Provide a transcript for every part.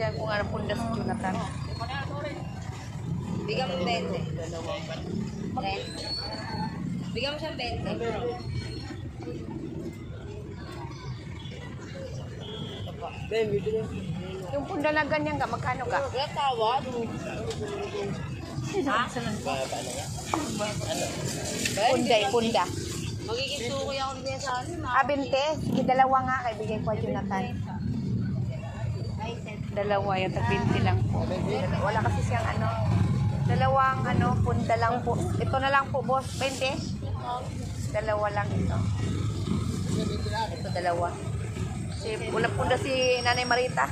Bibigyan ko nga ng punda si Jonathan. Bigyan mo 20. Bigyan mo siyang 20. Yung punda na ganyan ka, magkano ka? Wala tawad. Ha? Punda. Magiging suki ako din sa akin. 20. Sige, dalawa nga. Bibigay ko kay Jonathan. Dalawa, yung tag 20 lang po. Wala kasi siyang ano. Dalawang punda lang po. Ito na lang po, boss. 20? Dalawa lang ito. Ito, dalawa. Unang punda si Nanay Marita.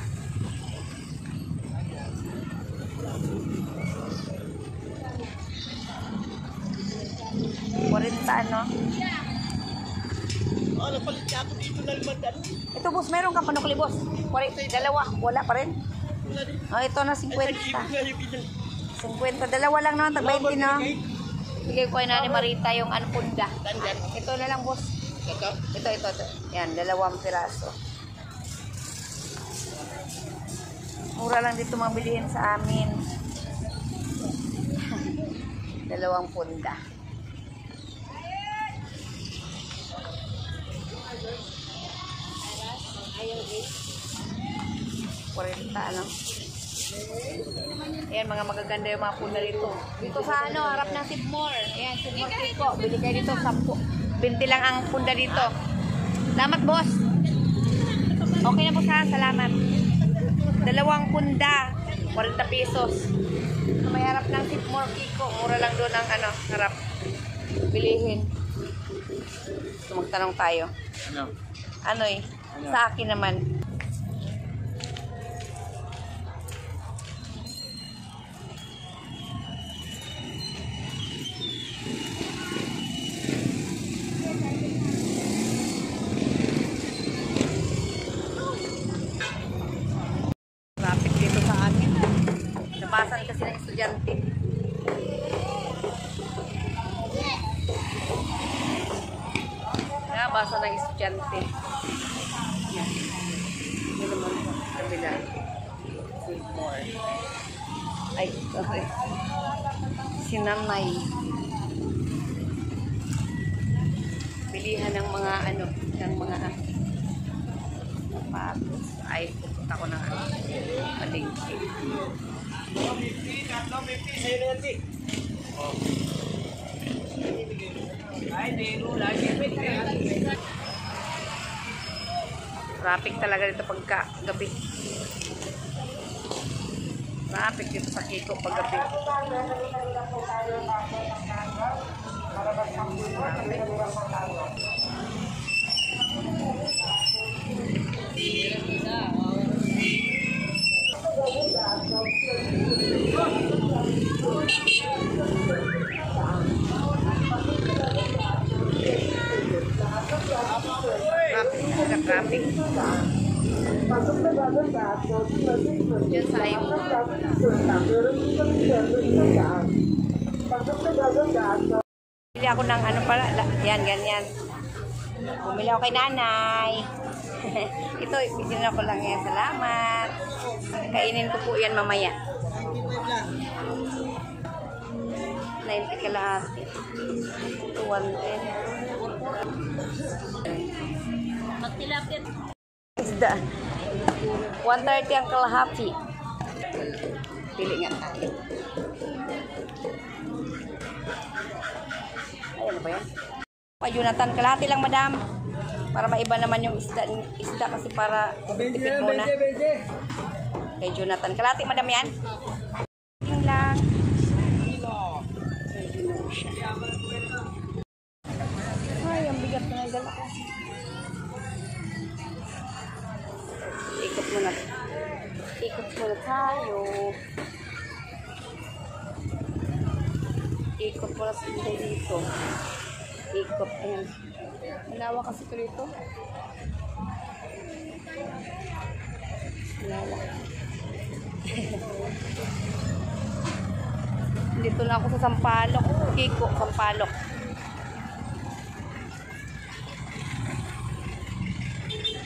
Napalit niya ako dito na limandan. Ito, boss, meron kang panukli, boss. Dalawa, wala pa rin. Ito na 50. 50, dalawa lang naman, tag 20 na. Bigay ko kay Nanay Marita yung punda. Ito na lang, boss. Ito. Yan, 2 piraso. Mura lang dito mabilihin sa amin. 2 punda. Ayaw eh. 40, Ayan, mga magaganda yung mga punda dito. Dito sa harap ng Sipmore. Ayan, Sipmore Kiko. Bili kayo dito, 10. 20 lang ang punda dito. Salamat, boss. Okay na po sa salamat. 2 punda, 40 pesos. Sa may harap ng Sipmore Kiko. Mura lang doon ang harap. Bilihin. So, magtanong tayo. Ano eh? Sa akin naman. Traffic dito sa akin. Nabasan kasi ng estudyante. Nabasan ng estudyante. Ito naman sa kabila. Sipmore. Ay, sorry. Sinanay. Bilihan ng mga ng mga sapatos. Ay, pupunta ko ng palengke. Traffic talaga dito pagka gabi. Traffic dito sa Kiko pag gabi. Traffic. Diyan sa ayaw. Bumili ako ng pala. Yan, ganyan. Bumili ako kay nanay. Ito, ibigyan ako lang yan. Salamat. Kainin ko po yan mamaya. 90 kalahati. 110. Magtilapit. Isda. 130 ang kalahati. Pili nga tayo. Ayan na ba yan? Kay Jonathan, kalahati lang, madam. Para maiba naman yung isda kasi para tipid muna. Kay Jonathan, kalahati, madam, yan. Yun lang. Ay, ang bigat na nagdala ko. Ikot muna tayo. Ikot muna sa dito. Ikot, ayan. Malawa kasi ito dito. Malawa. Dito na ako sa Sampalok. Kiko, Sampalok.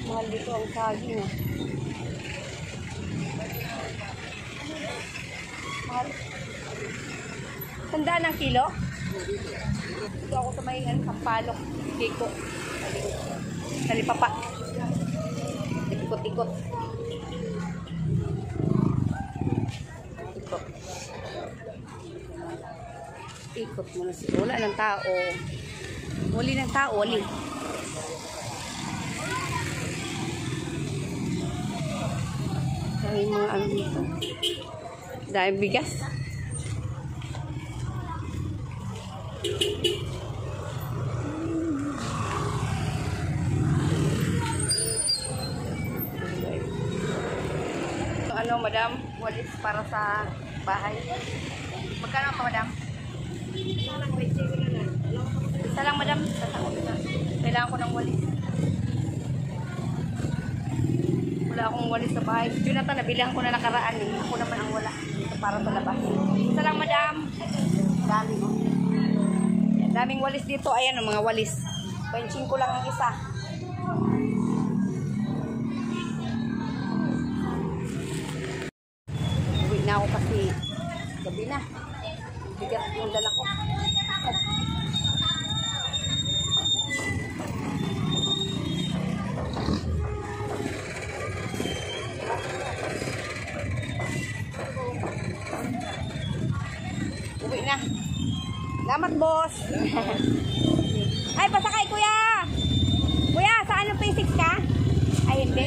Mahal dito ang saging. Mahal. 100 ang kilo? Ito ako sa may Sampalok. Kiko. Talipapa. Ikot-ikot. Ikot. Ikot mo na siya. Wala ng tao. Wali ng tao. Wali. Dahil mga ano dito. Dahil bigas. Ano, madam, walis para sa bahay. Magkano ka, madam? Isa lang, madam. Kailangan ko ng walis. Wala akong walis sa bahay. Jonathan, nabilang ko na nakaraan eh. Ako naman ang wala. Ito para sa labas. Isa lang, madam. Dami. Daming walis dito. Ayan ang mga walis. 25 ko lang ang isa. Na ako kasi gabi na. Bigat yung dala ko. Uwi na. Salamat, boss. Ay, pasakay, kuya. Kuya, saan yung P6 ka? Ay, hindi.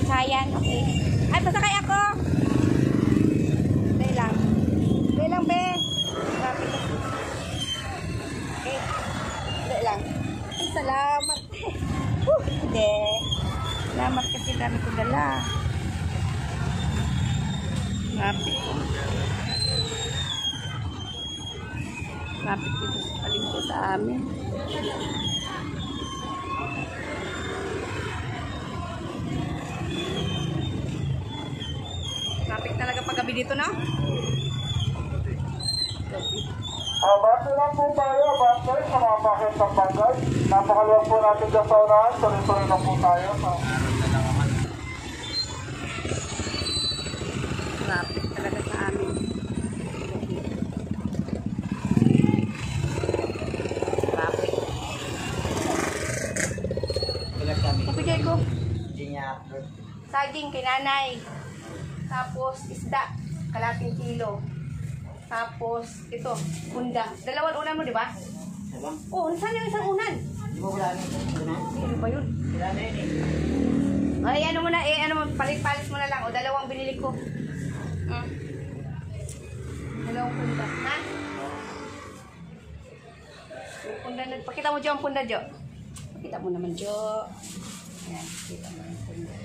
Sayan, okay. Ay, pasakay ako. Dahil lang, be. Okay. Dahil lang. Ay, salamat. Hindi. Salamat kasi dami ko dala. Lapit. Lapit dito sa palingko sa amin. Traffic talaga paggabi dito, no? Base lang po tayo, base sa mga bakit ng bagay. Napakaluwag po natin dyan sa unahan, tuloy-tuloy lang po tayo. Traffic talaga sa amin. Traffic. Kapigay ko. Saging kay nanay. Tapos isda, kalating kilo. Tapos ito, unda. Dalawang unan mo, di ba? Oo, saan yung isang unan? Ano ba yun? Ay, ano mo na, palit-palit mo na lang. O, dalawang binili ko. Dalawang punda. Ha? Yung punda na, pakita mo, Jo, ang punda, Jo. Pakita mo naman, Jo. Ayan, pakita mo yung punda.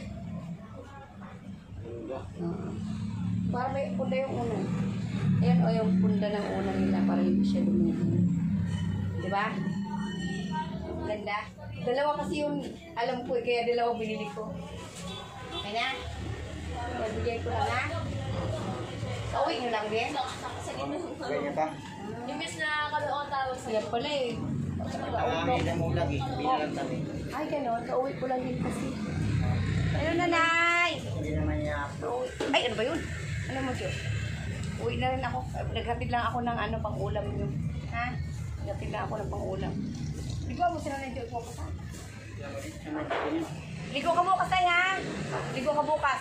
Para may punda yung unan. Ayan, o, yung punda ng unan nila para hindi siya dumili. Diba? Ganda. Dalawa kasi yung alam ko, kaya dalawa binili ko. Okay na? Bigay ko lang, ha? Kauwi nyo lang din. Ganyan pa. Imbis na kaloon tawag sa Siya pala eh. May damulag eh. Binalang kami. Ay, gano'n. Kauwi ko lang din kasi. Ano, nanay? Hindi naman niya Ay, ano ba yun? Ano mo, Jo? Uwi na rin ako. Naghatid lang ako ng ano, pang ulam yun. Ha? Naghatid lang ako ng pang ulam. Ligo mo sila ng Jo. Ligo ka saan? Ligo ka bukas ay, ha? Ligo ka bukas.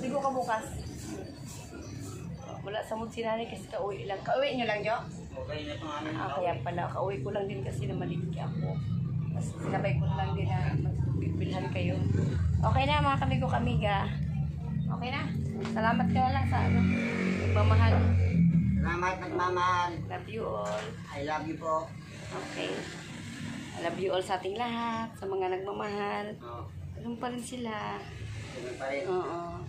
Ligo ka bukas. Wala sa mood si nanay kasi kauwi lang. Kauwi nyo lang, Jo? okay na itong amin. Kaya pala, kauwi ko lang din kasi na maliki ako. Tapos sinabay ko lang din na magbilhan kayo. Okay na mga kamigo kamiga. Okay na. Salamat ka na lang sa ano. Nagmamahal. Salamat, nagmamahal. Love you all. I love you po. Okay. I love you all sa ating lahat. Sa mga nagmamahal. Oh, Ganun pa rin sila. ganun pa rin. Oo.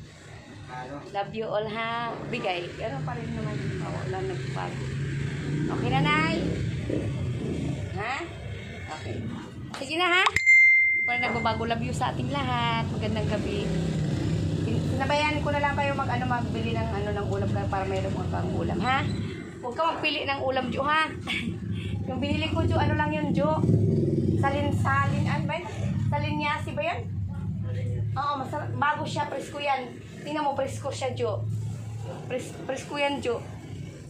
Ano? Love you all, ha. Bigay. Ganun pa rin naman. Wala nagbago. Okay na, Nay? Ha? Okay. Sige na, ha? Hindi pa rin nagbabago. Love you sa ating lahat. Magandang gabi. Sinabayan ko na lang kayo magbili ng ng ulam para mayroon mo kang ulam, ha? Huwag ka magpili ng ulam, Jo, ha? Yung binili ko, Jo, ano lang yun, Jo? Salin, ano ba yun? Salinyasi ba yan? Oo, masarap. Bago siya, presko yan. Tingnan mo, presko siya, Jo. Presko yan, Jo.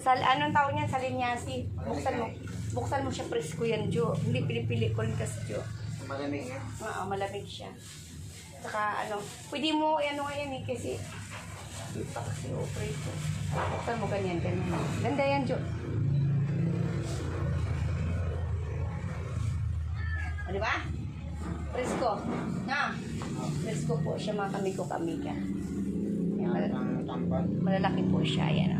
Anong tawag niyan? Sa linyasi. Buksan mo siya, presko yan, Jo. Hindi pili-pili ko rin kasi, Jo. Malamig nga. Oo, malamig siya. Saka pwede mo, yan eh, kasi ipa kasi operate ko. Buksan mo ganyan. Ganda yan, Jo. O, diba? Presko. Na. Presko po siya, mga kamigo-kamiga. Yan, Ang tampan. malalaki po siya. Ayan,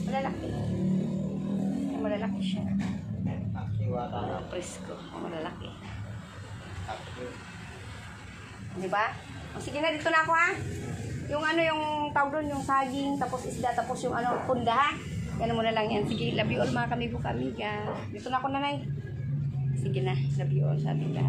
Malalaki. Ayan, malalaki siya. Siwata na. Presko. Malalaki. Tapos Diba? O, sige na, dito na ako ha. Yung tawag doon, yung saging, tapos isda, tapos yung punda ha. Ganun mo na lang yan. Sige, love you all mga kamigo-kamiga. Dito na ako, nanay. Sige na, love you all, sabi ka.